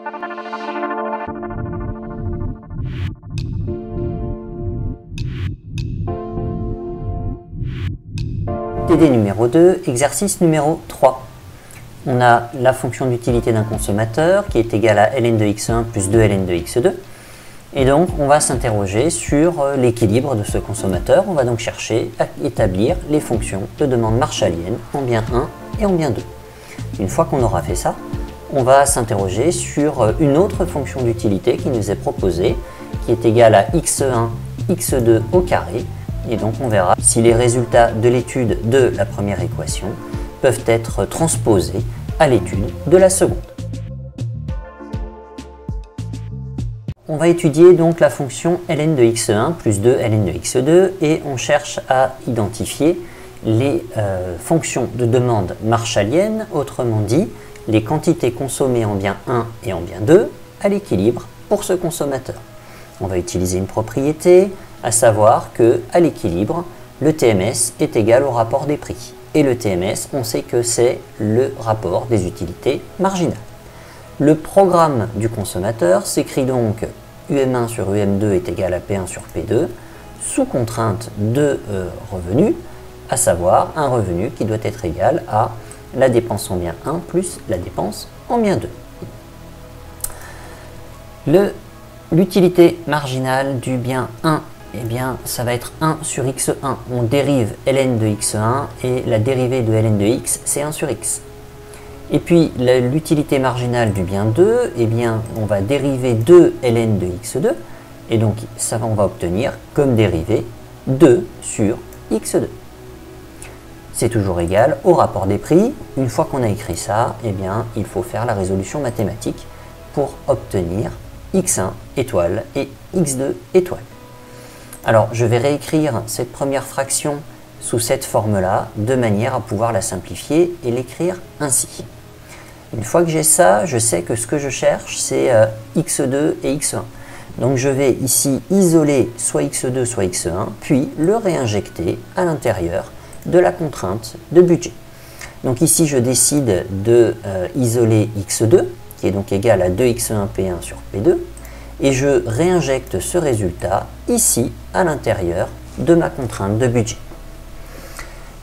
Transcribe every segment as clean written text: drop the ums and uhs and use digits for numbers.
TD numéro 2, exercice numéro 3. On a la fonction d'utilité d'un consommateur qui est égale à ln de x1 plus 2 ln de x2. Et donc, on va s'interroger sur l'équilibre de ce consommateur. On va donc chercher à établir les fonctions de demande marshallienne en bien 1 et en bien 2. Une fois qu'on aura fait ça, on va s'interroger sur une autre fonction d'utilité qui nous est proposée, qui est égale à x1, x2 au carré. Et donc, on verra si les résultats de l'étude de la première équation peuvent être transposés à l'étude de la seconde. On va étudier donc la fonction ln de x1 plus 2 ln de x2 et on cherche à identifier les fonctions de demande marshallienne, autrement dit les quantités consommées en bien 1 et en bien 2 à l'équilibre pour ce consommateur. On va utiliser une propriété, à savoir que à l'équilibre, le TMS est égal au rapport des prix. Et le TMS, on sait que c'est le rapport des utilités marginales. Le programme du consommateur s'écrit donc UM1 sur UM2 est égal à P1 sur P2 sous contrainte de revenu, à savoir un revenu qui doit être égal à la dépense en bien 1 plus la dépense en bien 2. L'utilité marginale du bien 1, eh bien, ça va être 1 sur x1. On dérive ln de x1 et la dérivée de ln de x, c'est 1 sur x. Et puis, l'utilité marginale du bien 2, eh bien, on va dériver 2 ln de x2. Et donc, ça, on va obtenir comme dérivée 2 sur x2. C'est toujours égal au rapport des prix. Une fois qu'on a écrit ça, eh bien, il faut faire la résolution mathématique pour obtenir x1 étoile et x2 étoile. Alors, je vais réécrire cette première fraction sous cette forme-là, de manière à pouvoir la simplifier et l'écrire ainsi. Une fois que j'ai ça, je sais que ce que je cherche, c'est x2 et x1. Donc, je vais ici isoler soit x2, soit x1, puis le réinjecter à l'intérieur de la contrainte de budget. Donc ici, je décide de isoler x2, qui est donc égal à 2x1 P1 sur P2, et je réinjecte ce résultat ici, à l'intérieur de ma contrainte de budget.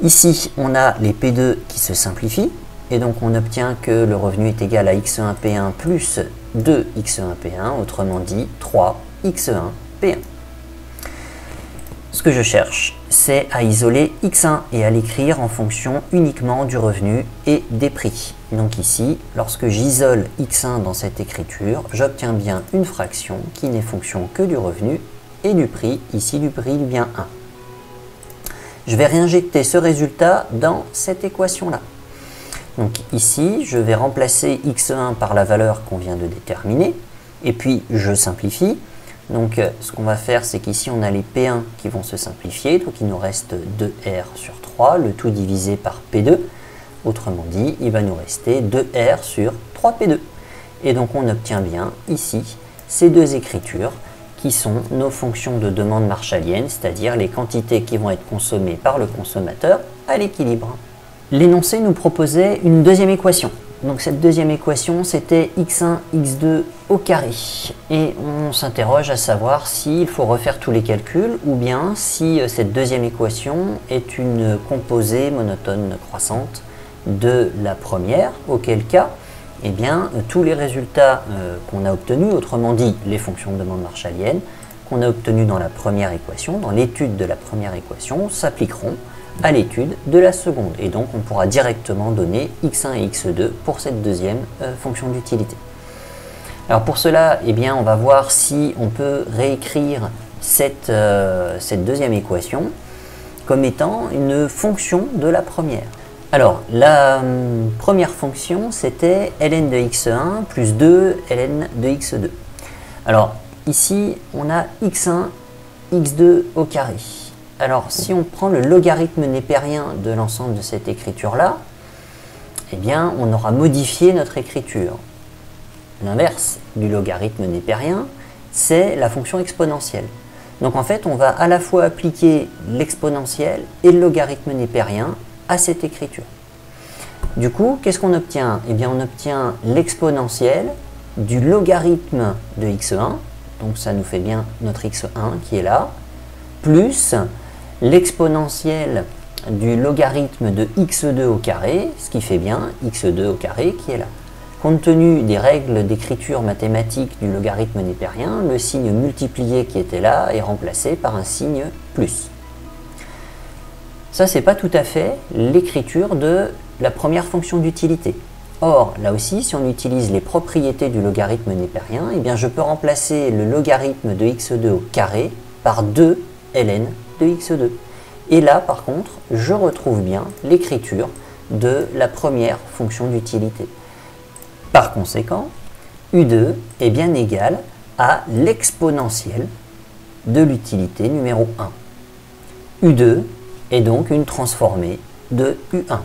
Ici, on a les P2 qui se simplifient, et donc on obtient que le revenu est égal à x1 P1 plus 2x1 P1, autrement dit 3x1 P1. Ce que je cherche, c'est à isoler x1 et à l'écrire en fonction uniquement du revenu et des prix. Donc ici, lorsque j'isole x1 dans cette écriture, j'obtiens bien une fraction qui n'est fonction que du revenu et du prix, ici du prix du bien 1. Je vais réinjecter ce résultat dans cette équation-là. Donc ici, je vais remplacer x1 par la valeur qu'on vient de déterminer, et puis je simplifie. Donc ce qu'on va faire, c'est qu'ici on a les P1 qui vont se simplifier, donc il nous reste 2R sur 3, le tout divisé par P2. Autrement dit, il va nous rester 2R sur 3P2. Et donc on obtient bien ici ces deux écritures qui sont nos fonctions de demande marshallienne, c'est-à-dire les quantités qui vont être consommées par le consommateur à l'équilibre. L'énoncé nous proposait une deuxième équation. Donc cette deuxième équation, c'était x1, x2 au carré. Et on s'interroge à savoir s'il faut refaire tous les calculs ou bien si cette deuxième équation est une composée monotone croissante de la première, auquel cas, eh bien, tous les résultats qu'on a obtenus, autrement dit les fonctions de demande marshallienne, qu'on a obtenues dans la première équation, dans l'étude de la première équation, s'appliqueront à l'étude de la seconde. Et donc, on pourra directement donner x1 et x2 pour cette deuxième fonction d'utilité. Alors pour cela, eh bien, on va voir si on peut réécrire cette deuxième équation comme étant une fonction de la première. Alors, la première fonction, c'était ln de x1 plus 2 ln de x2. Alors, ici, on a x1, x2 au carré. Alors, si on prend le logarithme népérien de l'ensemble de cette écriture-là, eh bien, on aura modifié notre écriture. L'inverse du logarithme népérien, c'est la fonction exponentielle. Donc, en fait, on va à la fois appliquer l'exponentielle et le logarithme népérien à cette écriture. Du coup, qu'est-ce qu'on obtient? Eh bien, on obtient l'exponentielle du logarithme de x1, donc ça nous fait bien notre x1 qui est là, plus l'exponentielle du logarithme de x2 au carré, ce qui fait bien x2 au carré qui est là. Compte tenu des règles d'écriture mathématique du logarithme népérien, le signe multiplié qui était là est remplacé par un signe plus. Ça, c'est pas tout à fait l'écriture de la première fonction d'utilité. Or, là aussi, si on utilise les propriétés du logarithme népérien, eh bien, je peux remplacer le logarithme de x2 au carré par 2 ln de x2. Et là, par contre, je retrouve bien l'écriture de la première fonction d'utilité. Par conséquent, U2 est bien égal à l'exponentielle de l'utilité numéro 1. U2 est donc une transformée de U1.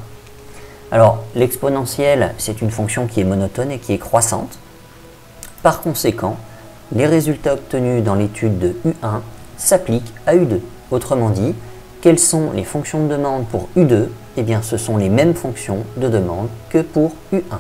Alors, l'exponentielle, c'est une fonction qui est monotone et qui est croissante. Par conséquent, les résultats obtenus dans l'étude de U1 s'appliquent à U2. Autrement dit, quelles sont les fonctions de demande pour U2? Eh bien, ce sont les mêmes fonctions de demande que pour U1.